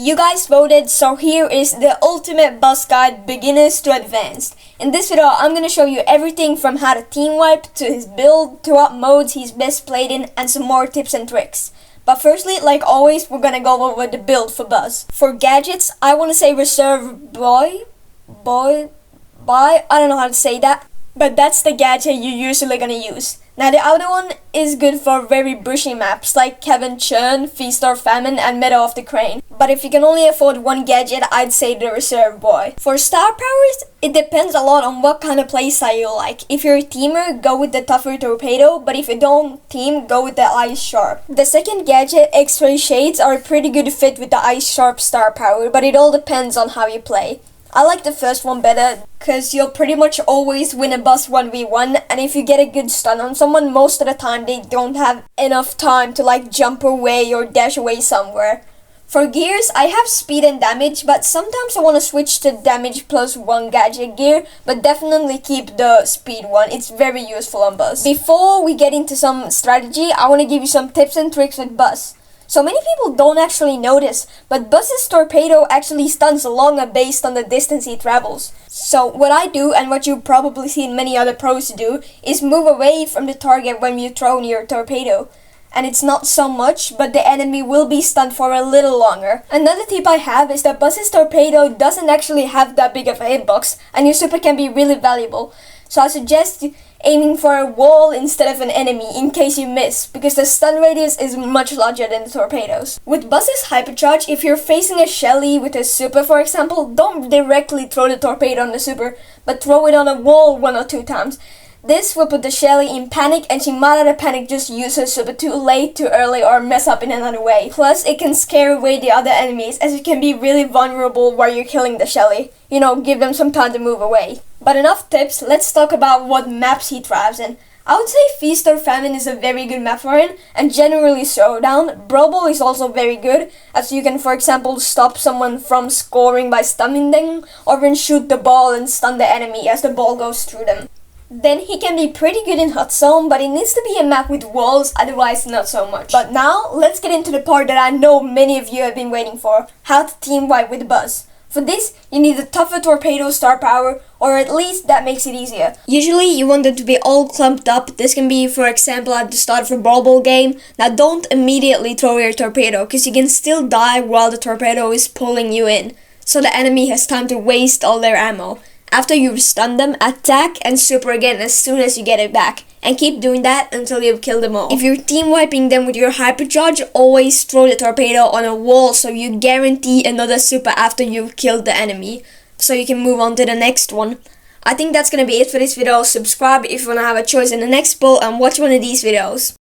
You guys voted, so here is the ultimate bus guide, beginners to advanced. In this video, I'm gonna show you everything from how to team wipe, to his build, to what modes he's best played in, and some more tips and tricks. But firstly, like always, we're gonna go over the build for Buzz. For gadgets, I wanna say reserve boy, I don't know how to say that, but that's the gadget you're usually gonna use. Now the other one is good for very bushy maps like Kevin Churn, Feast or Famine, and Meadow of the Crane. But if you can only afford one gadget, I'd say the Reserve Boy. For star powers, it depends a lot on what kind of playstyle you like. If you're a teamer, go with the tougher torpedo, but if you don't team, go with the Ice Sharp. The second gadget, X-Ray Shades, are a pretty good fit with the Ice Sharp star power, but it all depends on how you play. I like the first one better, cause you'll pretty much always win a bus 1v1, and if you get a good stun on someone, most of the time they don't have enough time to like jump away or dash away somewhere. For gears, I have speed and damage, but sometimes I want to switch to damage plus 1 gadget gear, but definitely keep the speed one, it's very useful on Buzz. Before we get into some strategy, I want to give you some tips and tricks with Buzz. So many people don't actually notice, but Buzz's torpedo actually stuns longer based on the distance he travels. So what I do, and what you've probably seen many other pros do, is move away from the target when you throw your torpedo. And it's not so much, but the enemy will be stunned for a little longer. Another tip I have is that Buzz's torpedo doesn't actually have that big of a hitbox, and your super can be really valuable. So I suggest aiming for a wall instead of an enemy in case you miss, because the stun radius is much larger than the torpedoes. With Buzz's hypercharge, if you're facing a Shelly with a super for example, don't directly throw the torpedo on the super, but throw it on a wall 1 or 2 times. This will put the Shelly in panic, and she might out of panic just use her super too late, too early, or mess up in another way. Plus, it can scare away the other enemies, as it can be really vulnerable while you're killing the Shelly. You know, give them some time to move away. But enough tips, let's talk about what maps he thrives in. I would say Feast or Famine is a very good map for him, and generally Showdown. Brawl is also very good, as you can for example stop someone from scoring by stunning them, or even shoot the ball and stun the enemy as the ball goes through them. Then he can be pretty good in Hot Zone, but it needs to be a map with walls, otherwise not so much. But now, let's get into the part that I know many of you have been waiting for, how to team wipe with Buzz. For this, you need a tougher torpedo star power, or at least that makes it easier. Usually you want them to be all clumped up. This can be for example at the start of a Brawl game. Now don't immediately throw your torpedo, cause you can still die while the torpedo is pulling you in, so the enemy has time to waste all their ammo. After you've stunned them, attack and super again as soon as you get it back. And keep doing that until you've killed them all. If you're team wiping them with your hypercharge, always throw the torpedo on a wall so you guarantee another super after you've killed the enemy, so you can move on to the next one. I think that's gonna be it for this video. Subscribe if you wanna have a choice in the next poll and watch one of these videos.